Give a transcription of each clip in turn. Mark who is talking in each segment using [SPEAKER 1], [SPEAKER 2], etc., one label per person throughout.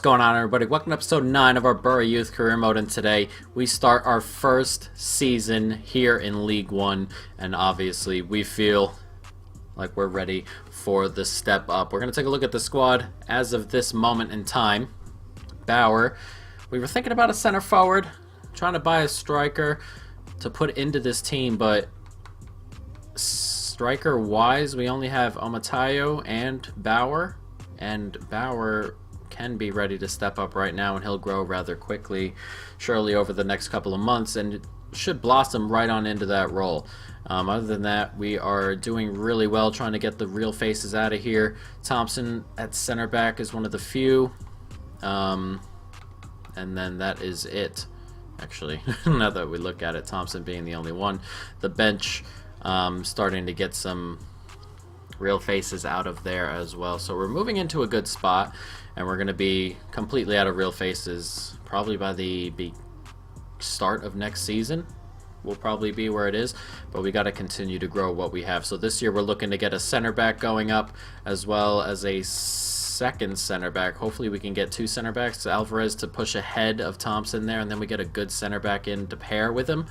[SPEAKER 1] What's going on, everybody? Welcome to episode 9 of our Borough Youth Career Mode, and today we start our first season here in League 1, and obviously we feel like we're ready for the step up. We're going to take a look at the squad as of this moment in time. Bauer, we were thinking about a center forward, trying to buy a striker to put into this team, but striker-wise, we only have Omatayo and Bauer can be ready to step up right now, and he'll grow rather quickly, surely over the next couple of months, and should blossom right on into that role. Other than that, we are doing really well trying to get the real faces out of here. Thompson at center back is one of the few, and then that is it, actually. Now that we look at it, Thompson being the only one. The bench starting to get some real faces out of there as well, so we're moving into a good spot, and we're going to be completely out of real faces probably by the start of next season. Will probably be where it is, but we got to continue to grow what we have. So this year we're looking to get a center back going up, as well as a second center back. Hopefully we can get 2 center backs, Alvarez to push ahead of Thompson there, and then we get a good center back in to pair with him.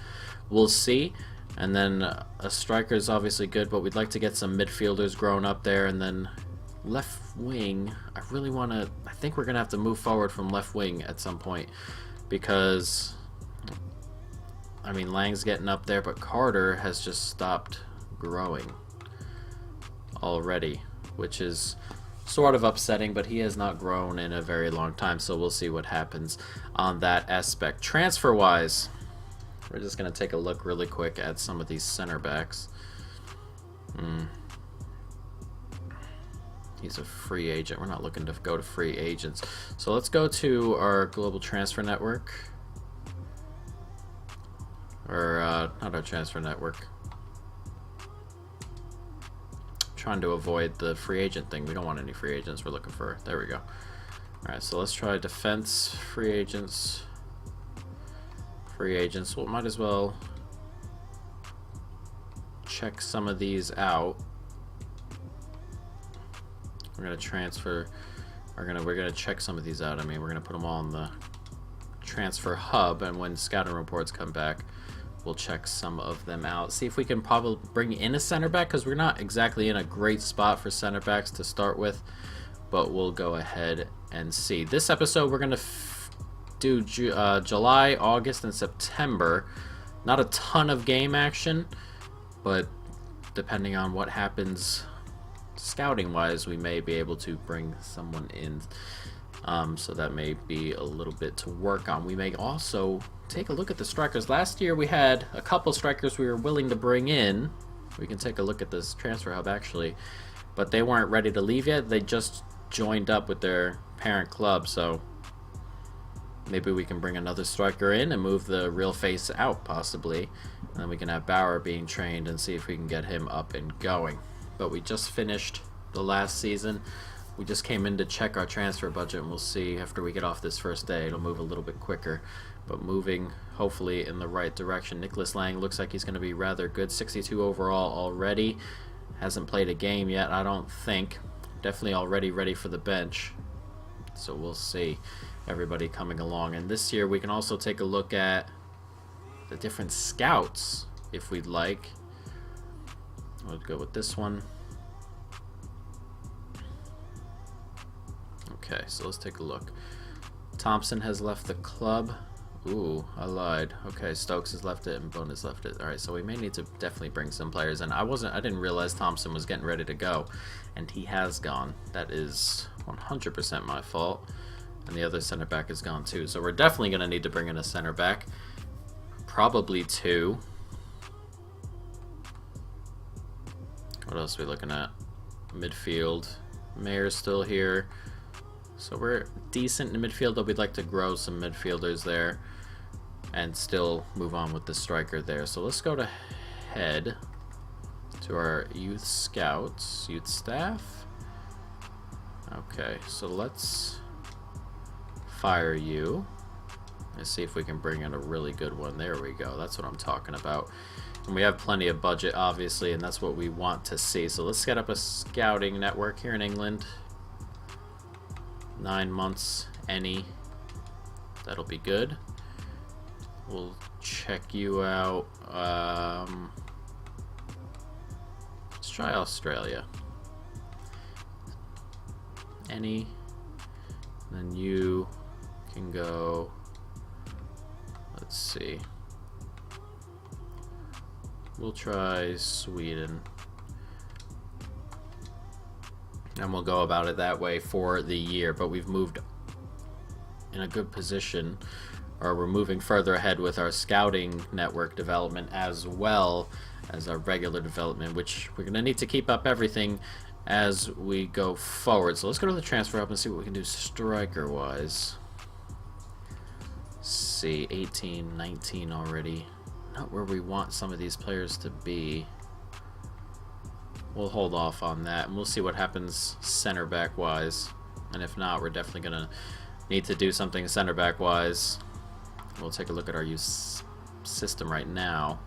[SPEAKER 1] We'll see. And then a striker is obviously good, but we'd like to get some midfielders grown up there. And then left wing, I really want to, I think we're going to have to move forward from left wing at some point, because, I mean, Lang's getting up there, but Carter has just stopped growing already, which is sort of upsetting, but he has not grown in a very long time, so we'll see what happens on that aspect. Transfer-wise, we're just going to take a look really quick at some of these center backs. He's a free agent. We're not looking to go to free agents. So let's go to our global transfer network. Or, not our transfer network. Trying to avoid the free agent thing. We don't want any free agents. We're looking for, there we go. Alright, so let's try defense, free agents. Free agents. Well, might as well check some of these out. We're gonna transfer. We're gonna check some of these out. I mean, we're gonna put them all in the transfer hub, and when scouting reports come back, we'll check some of them out. See if we can probably bring in a center back, because we're not exactly in a great spot for center backs to start with. But we'll go ahead and see. This episode, we're gonna do July, August, and September. Not a ton of game action, but depending on what happens scouting wise, we may be able to bring someone in, so that may be a little bit to work on. We may also take a look at the strikers. Last year we had a couple strikers we were willing to bring in. We can take a look at this transfer hub actually, but they weren't ready to leave yet. They just joined up with their parent club, so maybe we can bring another striker in and move the real face out, possibly. And then we can have Bauer being trained and see if we can get him up and going. But we just finished the last season. We just came in to check our transfer budget, and we'll see after we get off this first day. It'll move a little bit quicker, but moving hopefully in the right direction. Nicholas Lang looks like he's going to be rather good. 62 overall already. Hasn't played a game yet, I don't think. Definitely already ready for the bench. So we'll see everybody coming along. And this year we can also take a look at the different scouts if we'd like. We'll go with this one. Okay, so let's take a look. Thompson has left the club. Ooh, I lied. Okay, Stokes has left it and Bone has left it. Alright, so we may need to definitely bring some players in. I didn't realize Thompson was getting ready to go, and he has gone. That is 100% my fault. And the other center back is gone too. So we're definitely going to need to bring in a center back. Probably 2. What else are we looking at? Midfield. Mayer's still here. So we're decent in midfield, but we'd like to grow some midfielders there and still move on with the striker there. So let's go to head to our youth scouts, youth staff. Okay, so let's fire you and see if we can bring in a really good one. There we go. That's what I'm talking about. And we have plenty of budget, obviously, and that's what we want to see. So let's set up a scouting network here in England. 9 months any. That'll be good. We'll check you out. Let's try Australia. Any. Then you can go. Let's see. We'll try Sweden. And we'll go about it that way for the year. But we've moved in a good position, or we're moving further ahead with our scouting network development as well as our regular development, which we're going to need to keep up everything as we go forward. So let's go to the transfer hub and see what we can do striker wise. See, 18, 19 already. Not where we want some of these players to be. We'll hold off on that and we'll see what happens center back wise. And if not, we're definitely going to need to do something center back wise. We'll take a look at our use system right now.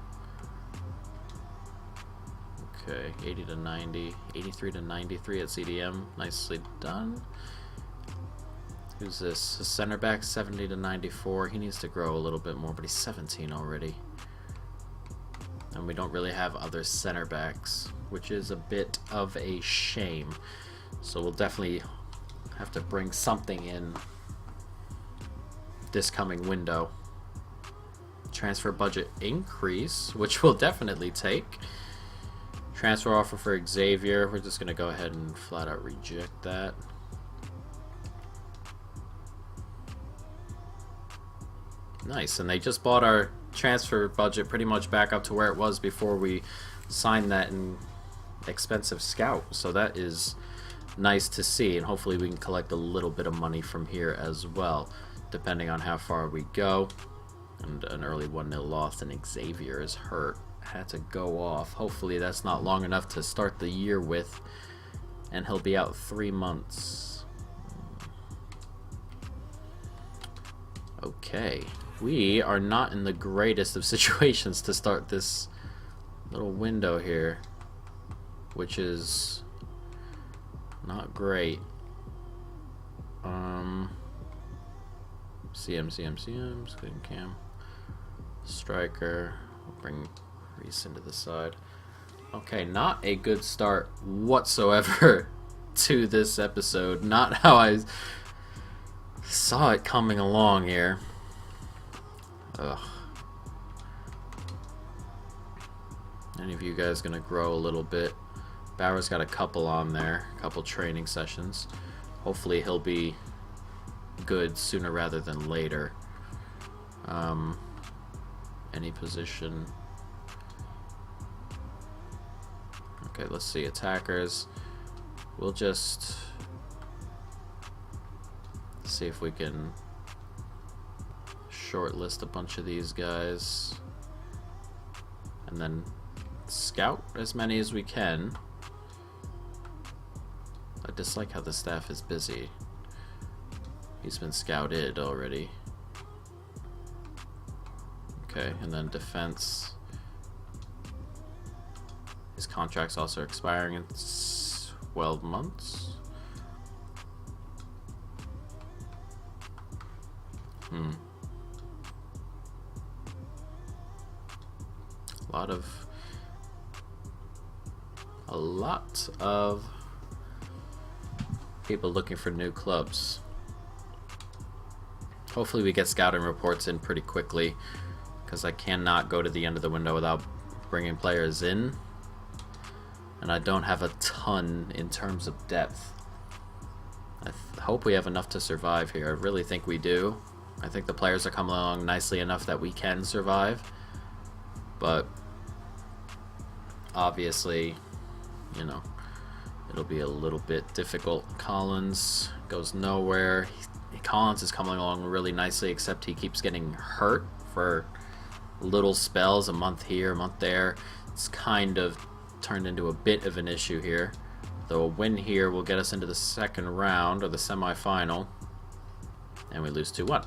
[SPEAKER 1] Okay, 80 to 90, 83 to 93 at CDM. Nicely done. Who's this? A center back, 70 to 94. He needs to grow a little bit more, but he's 17 already. And we don't really have other center backs, which is a bit of a shame. So we'll definitely have to bring something in this coming window. Transfer budget increase, which we'll definitely take. Transfer offer for Xavier. We're just going to go ahead and flat out reject that. Nice, and they just bought our transfer budget pretty much back up to where it was before we signed that in expensive scout. So that is nice to see, and hopefully we can collect a little bit of money from here as well, depending on how far we go. And an early 1-0 loss, and Xavier is hurt. Had to go off. Hopefully that's not long enough to start the year with, and he'll be out 3 months. Okay, we are not in the greatest of situations to start this little window here, which is not great. CM, screen cam, striker. We'll bring Reese into the side. Okay, not a good start whatsoever to this episode. Not how I saw it coming along here. Ugh. Any of you guys gonna grow a little bit? Bauer's got a couple on there, a couple training sessions. Hopefully he'll be good sooner rather than later. Any position. Okay, let's see. Attackers. We'll just see if we can shortlist a bunch of these guys and then scout as many as we can. I dislike how the staff is busy. He's been scouted already. Okay, and then defense. His contract's also expiring in 12 months. A lot of people looking for new clubs. Hopefully we get scouting reports in pretty quickly, because I cannot go to the end of the window without bringing players in, and I don't have a ton in terms of depth. I hope we have enough to survive here. I really think we do. I think the players are coming along nicely enough that we can survive, but obviously, you know, it'll be a little bit difficult. Collins goes nowhere. Collins is coming along really nicely, except he keeps getting hurt for little spells, a month here, a month there. It's kind of turned into a bit of an issue here. Though a win here will get us into the second round, or the semi-final, and we lose 2-1.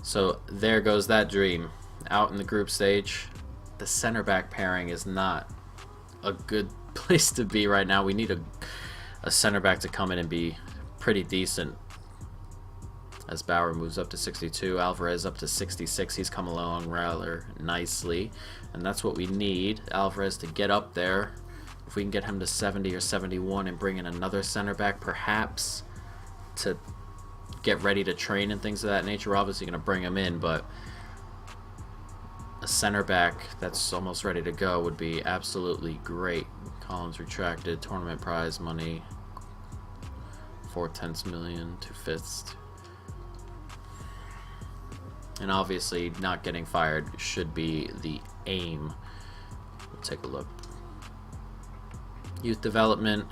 [SPEAKER 1] So there goes that dream. Out in the group stage. The center back pairing is not a good place to be right now. We need a center back to come in and be pretty decent. as Bauer moves up to 62. Alvarez up to 66. He's come along rather nicely, and that's what we need. Alvarez to get up there. If we can get him to 70 or 71 and bring in another center back, perhaps, to get ready to train and things of that nature. We're obviously going to bring him in, but a center back that's almost ready to go would be absolutely great. Columns retracted, tournament prize money, 4/10 million, 2/5. And obviously not getting fired should be the aim. We'll take a look. Youth development,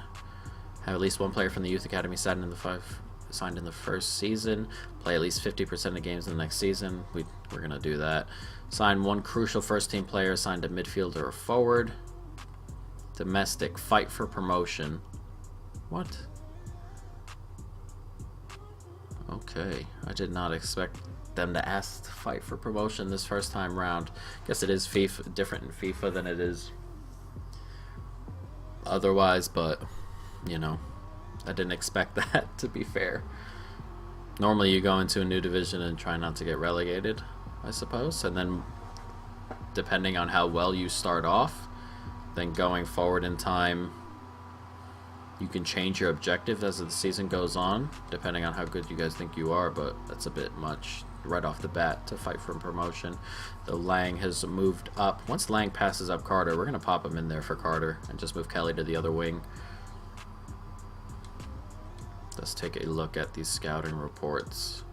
[SPEAKER 1] have at least one player from the youth academy signed in the first season. Play at least 50% of games in the next season. We're going to do that. Sign one crucial first team player assigned to midfielder or forward. Domestic, fight for promotion. What? Okay, I did not expect them to ask to fight for promotion this first time round. Guess it is FIFA, different in FIFA than it is otherwise, but you know, I didn't expect that, to be fair. Normally you go into a new division and try not to get relegated, I suppose, and then depending on how well you start off, then going forward in time you can change your objective as the season goes on, depending on how good you guys think you are, but that's a bit much right off the bat to fight for promotion. Though Lang has moved up. Once Lang passes up Carter, we're going to pop him in there for Carter and just move Kelly to the other wing. Let's take a look at these scouting reports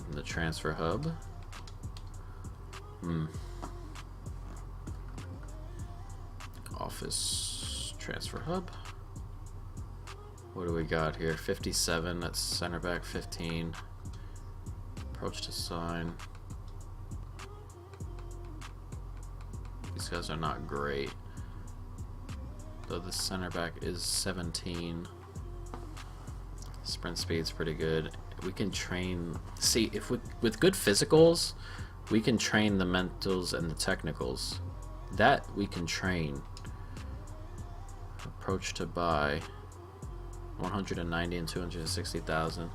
[SPEAKER 1] in the transfer hub. Office transfer hub. What do we got here? 57, that's center back. 15, approach to sign. These guys are not great, though the center back is 17. Sprint speed's pretty good. We can train, see, if we, with good physicals, we can train the mentals and the technicals. That we can train. Approach to buy, 190 and 260,000.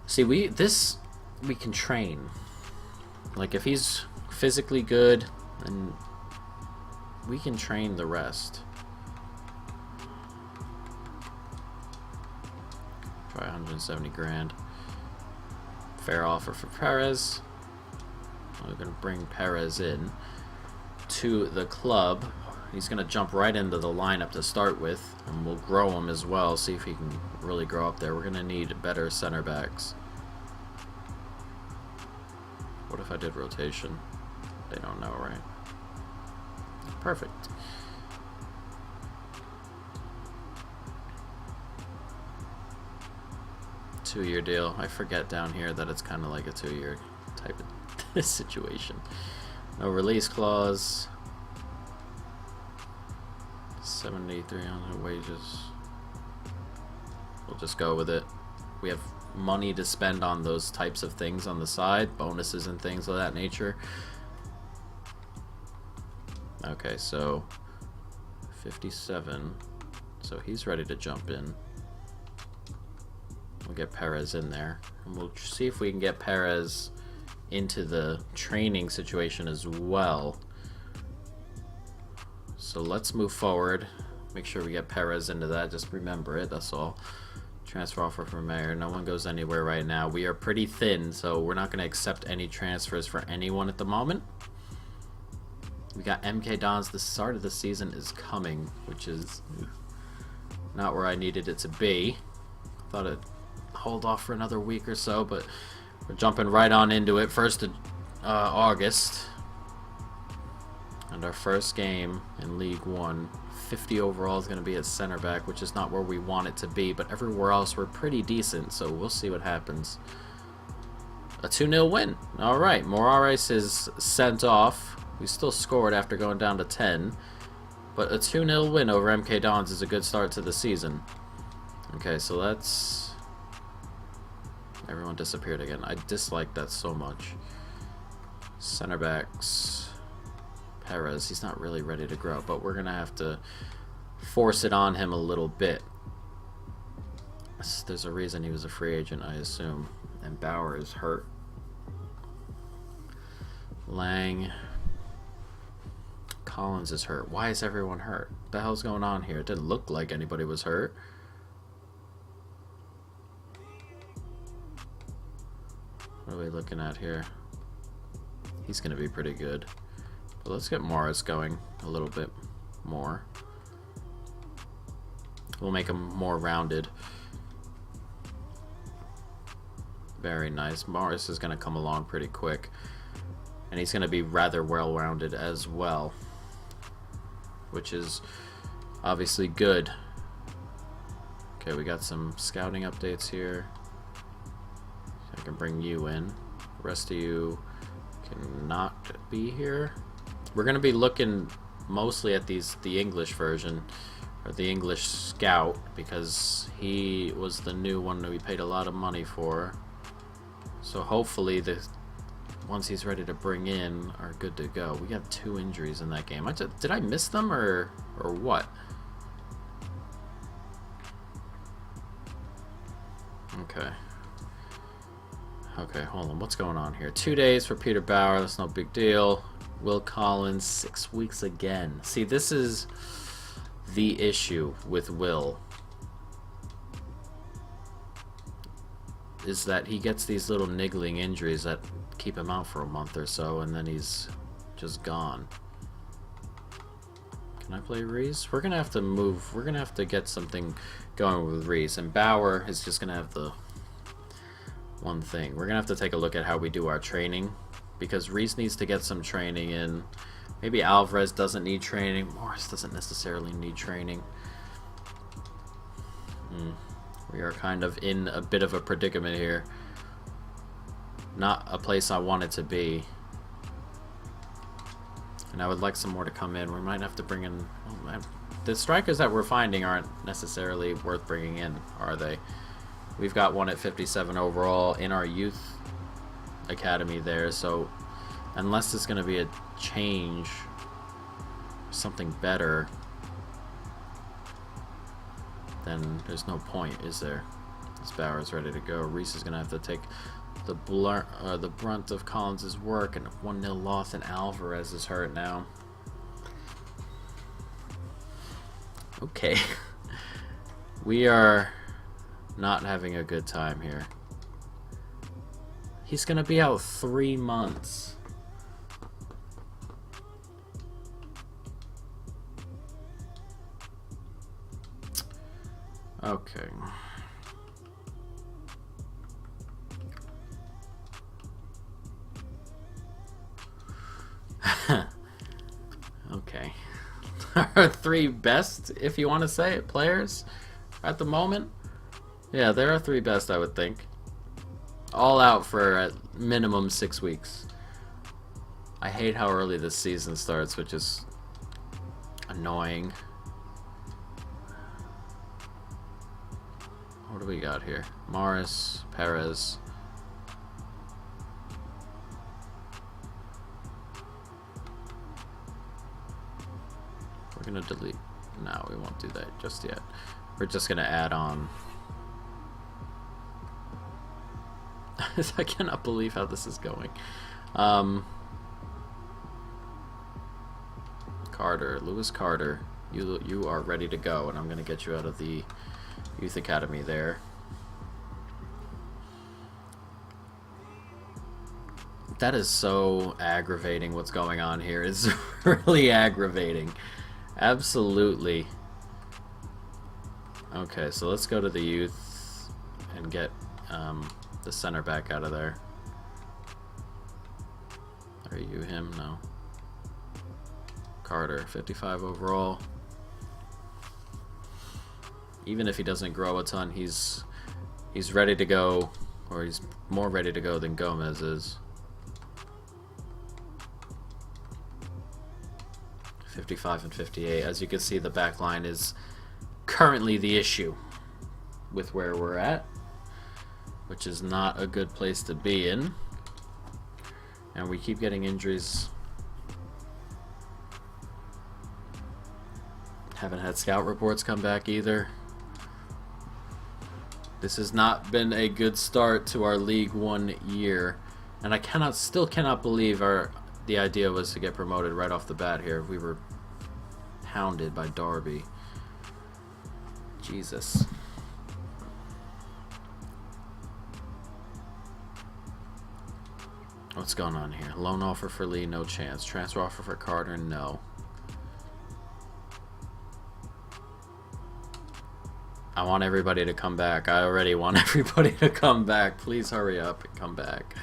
[SPEAKER 1] See, we can train. Like if he's physically good, then we can train the rest. Try 170 grand. Fair offer for Perez. We're gonna bring Perez in to the club. He's going to jump right into the lineup to start with, and we'll grow him as well, see if he can really grow up there. We're going to need better center backs. What if I did rotation? They don't know, right? Perfect. Two-year deal. I forget down here that it's kind of like a 2-year type of situation. No release clause. 7,300 wages. We'll just go with it. We have money to spend on those types of things on the side, bonuses and things of that nature. Okay, so 57. So he's ready to jump in. We'll get Perez in there, and we'll see if we can get Perez into the training situation as well. So let's move forward. Make sure we get Perez into that. Just remember it, that's all. Transfer offer from Mayor. No one goes anywhere right now. We are pretty thin, so we're not going to accept any transfers for anyone at the moment. We got MK Dons. The start of the season is coming, which is not where I needed it to be. Thought I'd hold off for another week or so, but we're jumping right on into it. 1st of August. And our first game in League One, 50 overall, is going to be at center back, which is not where we want it to be, but everywhere else we're pretty decent, so we'll see what happens. A 2-0 win. All right, Morales is sent off. We still scored after going down to 10, but a 2-0 win over MK Dons is a good start to the season. Okay, so let's... Everyone disappeared again. I dislike that so much. Center backs... Perez, he's not really ready to grow, but we're gonna have to force it on him a little bit. There's a reason he was a free agent, I assume. And Bauer is hurt. Lang. Collins is hurt. Why is everyone hurt? What the hell's going on here? It didn't look like anybody was hurt. What are we looking at here? He's going to be pretty good. But let's get Morris going a little bit more. We'll make him more rounded. Very nice. Morris is going to come along pretty quick. And he's going to be rather well-rounded as well, which is obviously good. Okay, we got some scouting updates here. I can bring you in. The rest of you cannot be here. We're going to be looking mostly at the English version, or the English scout, because he was the new one that we paid a lot of money for. So hopefully the once he's ready to bring in are good to go. We got 2 injuries in that game. Did I miss them or what? Okay. Okay, hold on. What's going on here? 2 days for Peter Bauer. That's no big deal. Will Collins, 6 weeks again. See, this is the issue with Will. Is that he gets these little niggling injuries that keep him out for a month or so, and then he's just gone. Can I play Reese? We're gonna have to move. We're gonna have to get something going with Reese, and Bauer is just gonna have the one thing. We're gonna have to take a look at how we do our training, because Reese needs to get some training in. Maybe Alvarez doesn't need training. Morris doesn't necessarily need training. We are kind of in a bit of a predicament here. Not a place I want it to be. And I would like some more to come in. We might have to bring in... Oh, the strikers that we're finding aren't necessarily worth bringing in, are they? We've got one at 57 overall in our youth academy there, so unless there's going to be a change, something better, then there's no point, is there? This Bauer's ready to go. Reese is going to have to take the brunt of Collins' work, and a 1-0 loss, and Alvarez is hurt now. Okay. We are not having a good time here. He's going to be out 3 months. Okay. Okay. Our 3 best, if you want to say it, players at the moment. Yeah, there are 3 best, I would think. All out for at minimum 6 weeks. I hate how early this season starts, which is annoying. What do we got here? Morris, Perez. We're gonna delete. No, we won't do that just yet. We're just gonna add on. I cannot believe how this is going. Carter, Lewis Carter, you are ready to go, and I'm gonna get you out of the youth academy there. That is so aggravating. What's going on here is really aggravating. Absolutely. Okay, so let's go to the youth and get the center back out of there. Are you him? No. Carter, 55 overall. Even if he doesn't grow a ton, he's ready to go, or he's more ready to go than Gomez is. 55 and 58. As you can see, the back line is currently the issue with where we're at, which is not a good place to be in. And we keep getting injuries. Haven't had scout reports come back either. This has not been a good start to our League One year, and I still cannot believe the idea was to get promoted right off the bat here. We were hounded by Derby. Jesus. What's going on here? Loan offer for Lee, no chance. Transfer offer for Carter, no. I want everybody to come back. I already want everybody to come back. Please hurry up and come back.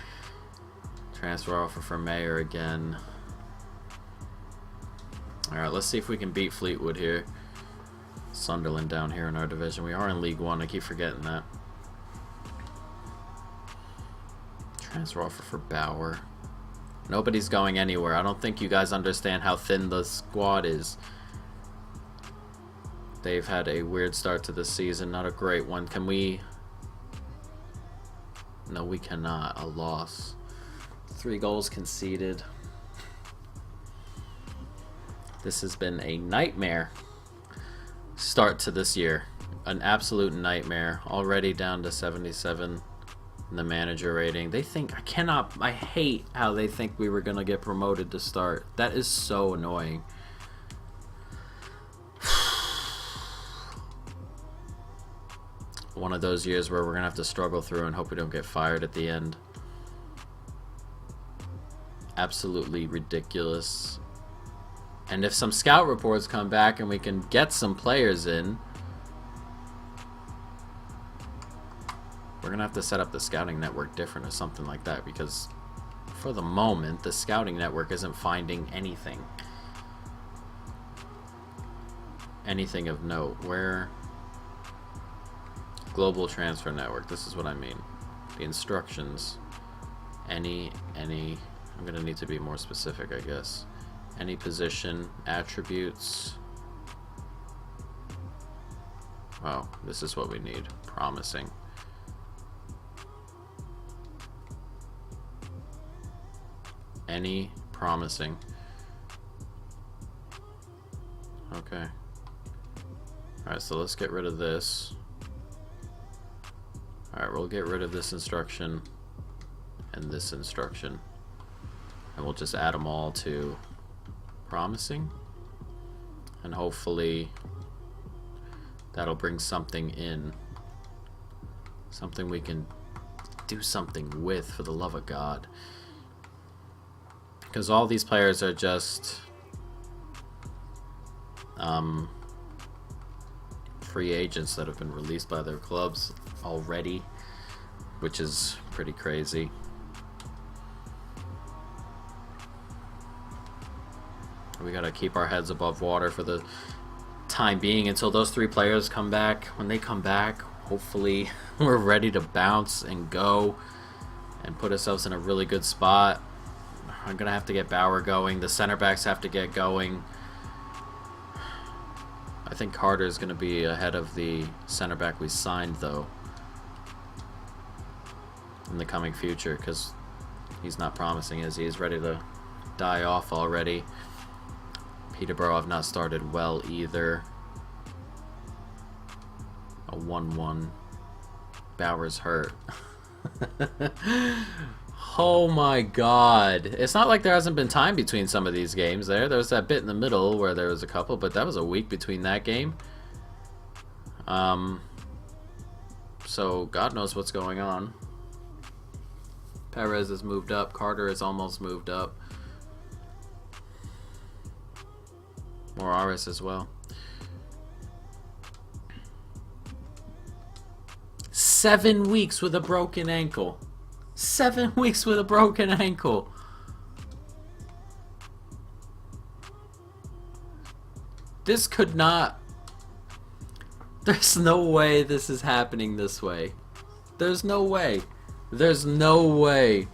[SPEAKER 1] Transfer offer for Mayor again. Alright, let's see if we can beat Fleetwood here. Sunderland down here in our division. We are in League One. I keep forgetting that. Transfer offer for Bauer. Nobody's going anywhere. I don't think you guys understand how thin the squad is. They've had a weird start to the season. Not a great one. Can we... No, we cannot. A loss. 3 goals conceded. This has been a nightmare start to this year. An absolute nightmare. Already down to 77 in the manager rating. They think... I hate how they think we were going to get promoted to start. That is so annoying. One of those years where we're going to have to struggle through and hope we don't get fired at the end. Absolutely ridiculous. And if some scout reports come back and we can get some players in, we're going to have to set up the scouting network different or something like that, because for the moment, the scouting network isn't finding anything. Anything of note. Where... Global transfer network. This is what I mean. The instructions. I'm going to need to be more specific, I guess. Any position, attributes. Oh, this is what we need. Promising. Any promising. Okay. Alright, so let's get rid of this. Alright, we'll get rid of this instruction and this instruction. And we'll just add them all to promising. And hopefully that'll bring something in. Something we can do something with, for the love of God. Because all these players are just free agents that have been released by their clubs already, which is pretty crazy. We gotta keep our heads above water for the time being until those 3 players come back. When they come back, hopefully we're ready to bounce and go and put ourselves in a really good spot. I'm gonna have to get Bauer going. The center backs have to get going. I think Carter is going to be ahead of the center back we signed, though, in the coming future, because he's not promising, is he? He's ready to die off already. Peterborough have not started well either. A 1-1. Bauer's hurt. Oh my God. It's not like there hasn't been time between some of these games there. There was that bit in the middle where there was a couple, but that was a week between that game. So God knows what's going on. Perez has moved up. Carter has almost moved up. Morales as well. 7 weeks with a broken ankle. 7 weeks with a broken ankle. This could not... There's no way this is happening this way. There's no way. There's no way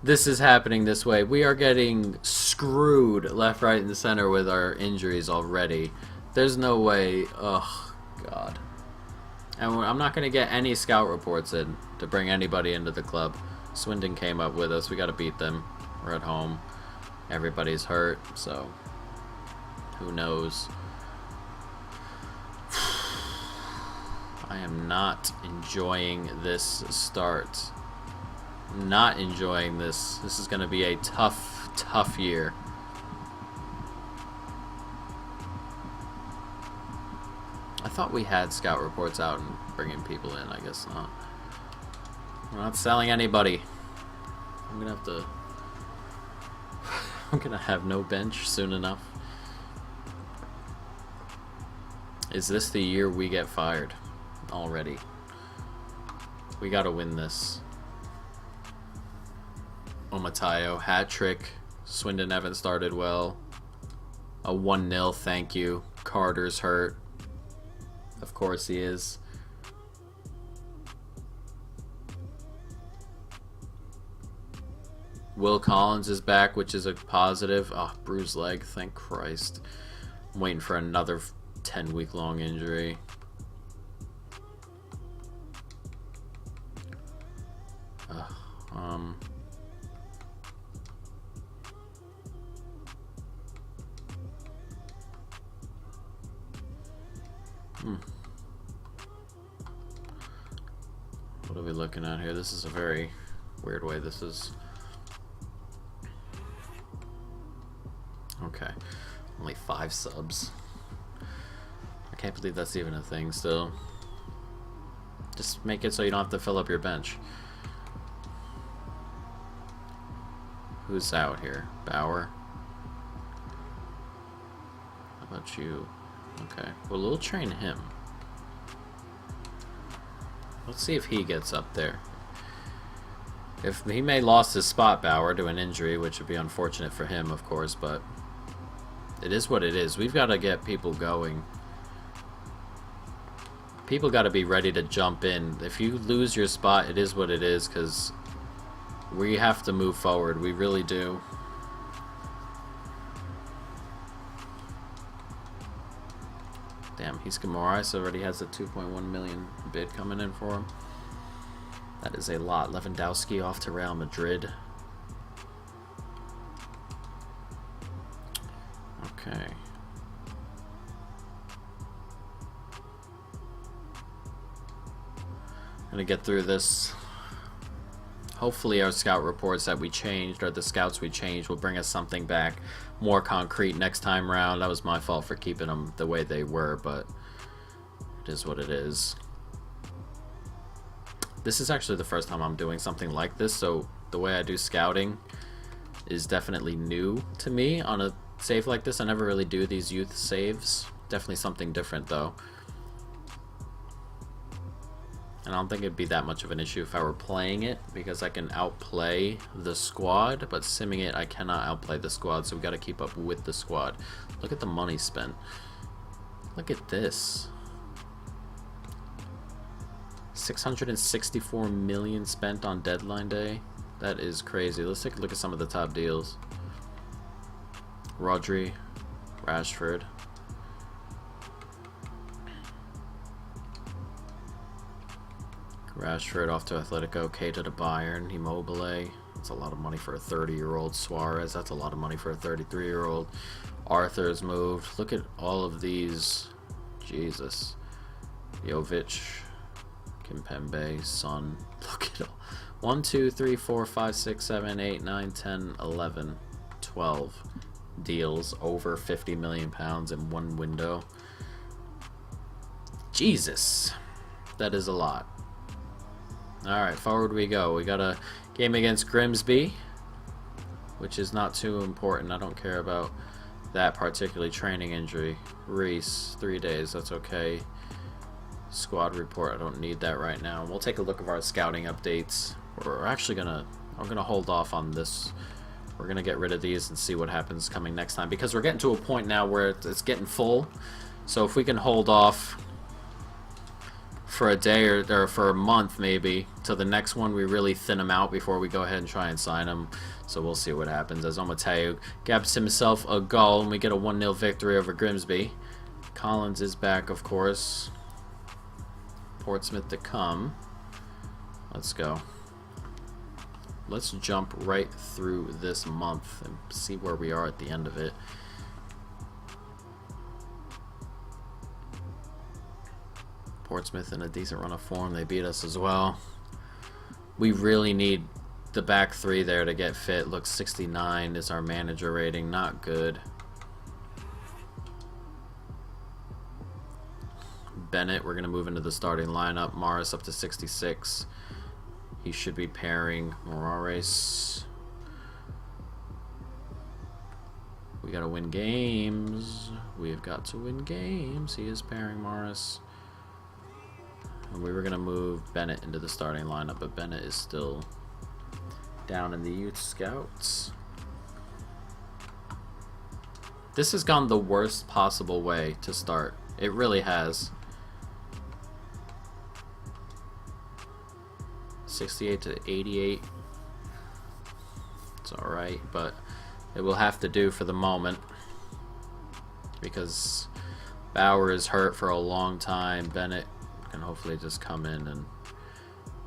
[SPEAKER 1] this is happening this way. We are getting screwed left, right, and center with our injuries already. There's no way. Oh, God. And I'm not going to get any scout reports in to bring anybody into the club. Swindon came up with us. We got to beat them. We're at home. Everybody's hurt, so who knows. I am not enjoying this start. Not enjoying this. This is going to be a tough year. I thought we had scout reports out and bringing people in. I guess not. We're not selling anybody. I'm gonna have to. I'm gonna have no bench soon enough. Is this the year we get fired already? We gotta win this. Omatayo, hat trick. Swindon Evans started well. A 1-0, thank you. Carter's hurt. Of course he is. Will Collins is back, which is a positive. Oh, bruised leg, thank Christ. I'm waiting for another 10-week-long injury. What are we looking at here? This is a very weird way this is. Okay, only 5 subs. I can't believe that's even a thing still. Just make it so you don't have to fill up your bench. Who's out here? Bauer? How about you? Okay, well, we'll train him. Let's see if he gets up there. If he may lost his spot, Bauer, to an injury, which would be unfortunate for him, of course, but it is what it is. We've got to get people going. People got to be ready to jump in. If you lose your spot, it is what it is, because we have to move forward. We really do. Damn, he's Moraes already has a 2.1 million bid coming in for him. That is a lot. Lewandowski off to Real Madrid. Okay. Gonna get through this. Hopefully our scout reports that we changed, or the scouts we changed, will bring us something back more concrete next time round. That was my fault for keeping them the way they were, but it is what it is. This is actually the first time I'm doing something like this, so the way I do scouting is definitely new to me on a save like this. I never really do these youth saves. Definitely something different though. And I don't think it'd be that much of an issue if I were playing it, because I can outplay the squad, but simming it I cannot outplay the squad, so we got to keep up with the squad. Look at the money spent. Look at this. 664 million spent on deadline day. That is crazy. Let's take a look at some of the top deals. Rodri, Rashford. Rashford off to Atletico, Keita to Bayern, Immobile. That's a lot of money for a 30-year-old. Suarez, that's a lot of money for a 33-year-old. Arthur's moved. Look at all of these. Jesus. Jovic, Kimpembe, Son. Look at all. 1, 2, 3, 4, 5, 6, 7, 8, 9, 10, 11, 12 deals over £50 million in one window. Jesus. That is a lot. Alright, forward we go. We got a game against Grimsby, which is not too important. I don't care about that particularly. Training injury. Reese, 3 days. That's okay. Squad report. I don't need that right now. We'll take a look at our scouting updates. We're actually gonna... I'm gonna hold off on this. We're gonna get rid of these and see what happens coming next time, because we're getting to a point now where it's getting full. So if we can hold off for a day or for a month maybe till the next one, we really thin them out before we go ahead and try and sign them. So we'll see what happens as Omateu gaps himself a goal and we get a 1-0 victory over Grimsby. Collins is back, of course. Portsmouth to come. Let's go. Let's jump right through this month and see where we are at the end of it. Portsmouth in a decent run of form. They beat us as well. We really need the back three there to get fit. Look, 69 is our manager rating. Not good. Bennett, we're going to move into the starting lineup. Morris up to 66. He should be pairing Morales. We got to win games. We've got to win games. He is pairing Morris. And we were going to move Bennett into the starting lineup, but Bennett is still down in the youth scouts. This has gone the worst possible way to start. It really has. 68 to 88. It's alright, but it will have to do for the moment because Bauer is hurt for a long time. Bennett can hopefully just come in and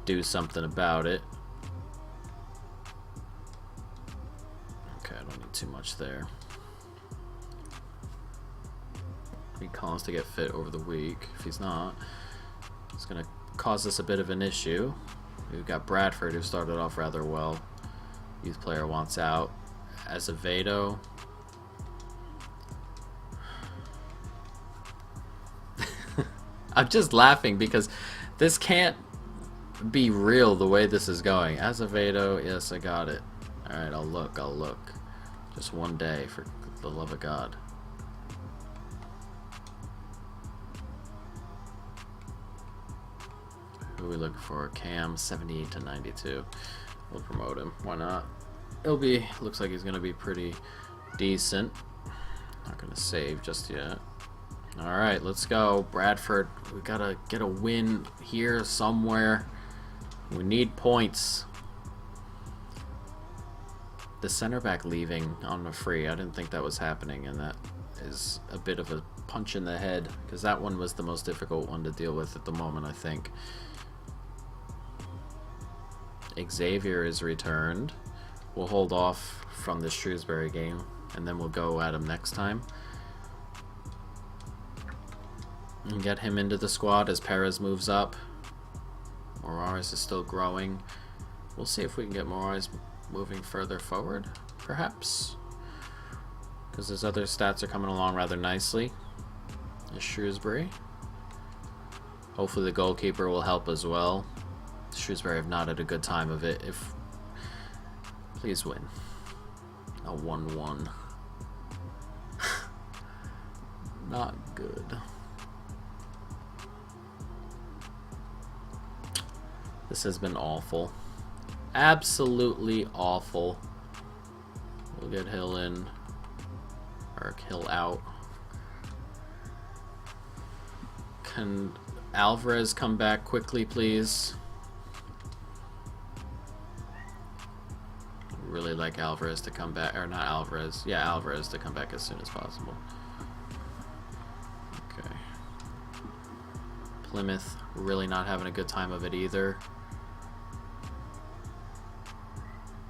[SPEAKER 1] do something about it. Okay, I don't need too much there. Need Collins to get fit over the week. If he's not, it's going to cause us a bit of an issue. We've got Bradford, who started off rather well. Youth player wants out. Azevedo. I'm just laughing because this can't be real the way this is going. Azevedo, yes, I got it. Alright, I'll look. Just one day, for the love of God. Who are we looking for? Cam, 78 to 92. We'll promote him. Why not? Looks like he's going to be pretty decent. Not going to save just yet. Alright, let's go. Bradford, we got to get a win here somewhere. We need points. The center back leaving on a free, I didn't think that was happening, and that is a bit of a punch in the head because that one was the most difficult one to deal with at the moment, I think. Xavier is returned. We'll hold off from the Shrewsbury game and then we'll go at him next time and get him into the squad as Perez moves up. Morales is still growing. We'll see if we can get Morales moving further forward, perhaps, because his other stats are coming along rather nicely. Is Shrewsbury. Hopefully the goalkeeper will help as well. Shrewsbury have not had a good time of it. Please win. A 1-1. Not good. This has been awful. Absolutely awful. We'll get Hill in. Or Hill out. Can Alvarez come back quickly, please? Really like Alvarez to come back, or not Alvarez, yeah, Alvarez to come back as soon as possible. Okay. Plymouth really not having a good time of it either.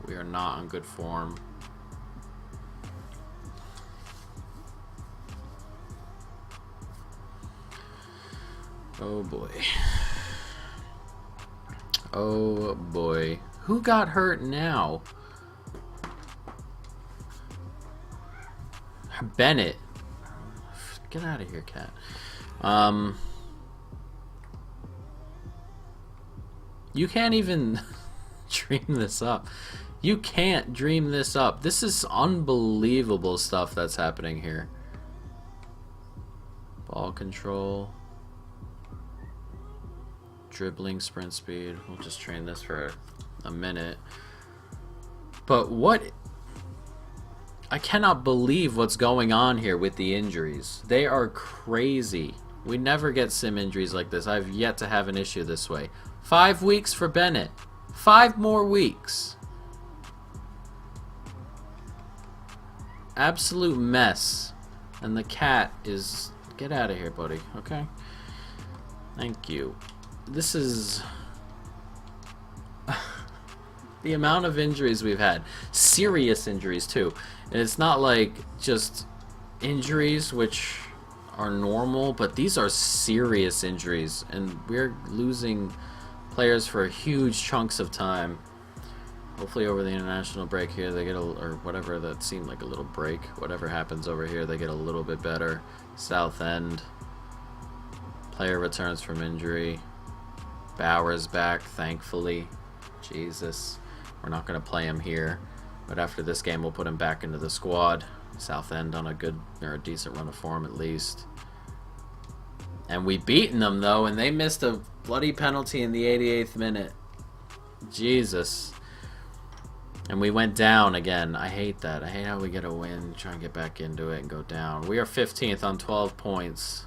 [SPEAKER 1] We are not on good form. Oh boy. Oh boy. Who got hurt now? Bennett. Get out of here, cat. You can't even dream this up. You can't dream this up. This is unbelievable stuff that's happening here. Ball control. Dribbling, sprint speed. We'll just train this for a minute. But what... I cannot believe what's going on here with the injuries. They are crazy. We never get sim injuries like this. I've yet to have an issue this way. 5 weeks for Bennett. 5 more weeks. Absolute mess. And the cat is... Get out of here, buddy. Okay? Thank you. This is... the amount of injuries we've had. Serious injuries, too. And it's not like just injuries, which are normal, but these are serious injuries, and we're losing players for huge chunks of time. Hopefully over the international break here they get or whatever that seemed like a little break. Whatever happens over here, they get a little bit better. South End. Player returns from injury. Bauer's back, thankfully. Jesus. We're not going to play him here. But after this game, we'll put him back into the squad. South End on a good or a decent run of form at least. And we beaten them though, and they missed a bloody penalty in the 88th minute. Jesus. And we went down again. I hate that. I hate how we get a win, try and get back into it, and go down. We are 15th on 12 points.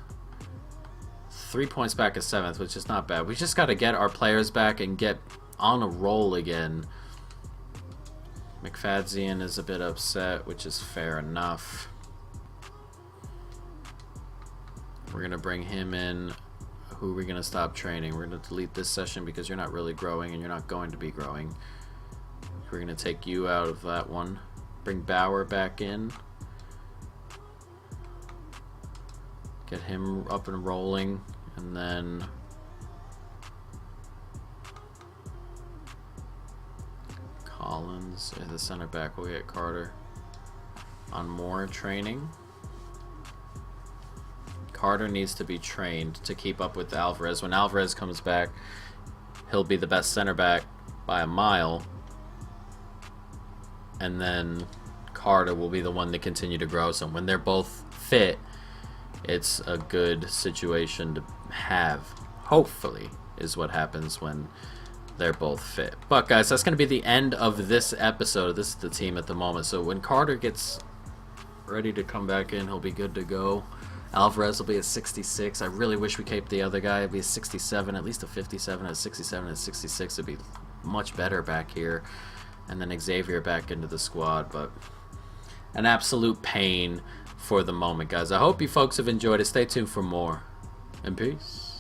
[SPEAKER 1] 3 points back of 7th, which is not bad. We just got to get our players back and get on a roll again. McFadzean is a bit upset, which is fair enough. We're going to bring him in. Who are we going to stop training? We're going to delete this session because you're not really growing and you're not going to be growing. We're going to take you out of that one. Bring Bauer back in. Get him up and rolling. And then Collins, the center back, will get Carter on more training. Carter needs to be trained to keep up with Alvarez. When Alvarez comes back, he'll be the best center back by a mile. And then Carter will be the one to continue to grow. So when they're both fit, it's a good situation to have. Hopefully is what happens when they're both fit. But guys, that's going to be the end of this episode. This is the team at the moment. So when Carter gets ready to come back in, he'll be good to go. Alvarez will be at 66. I really wish we kept the other guy. It'd be a 67, at least a 57, a 67, and a 66. It'd be much better back here. And then Xavier back into the squad. But an absolute pain for the moment, guys. I hope you folks have enjoyed it. Stay tuned for more. And peace.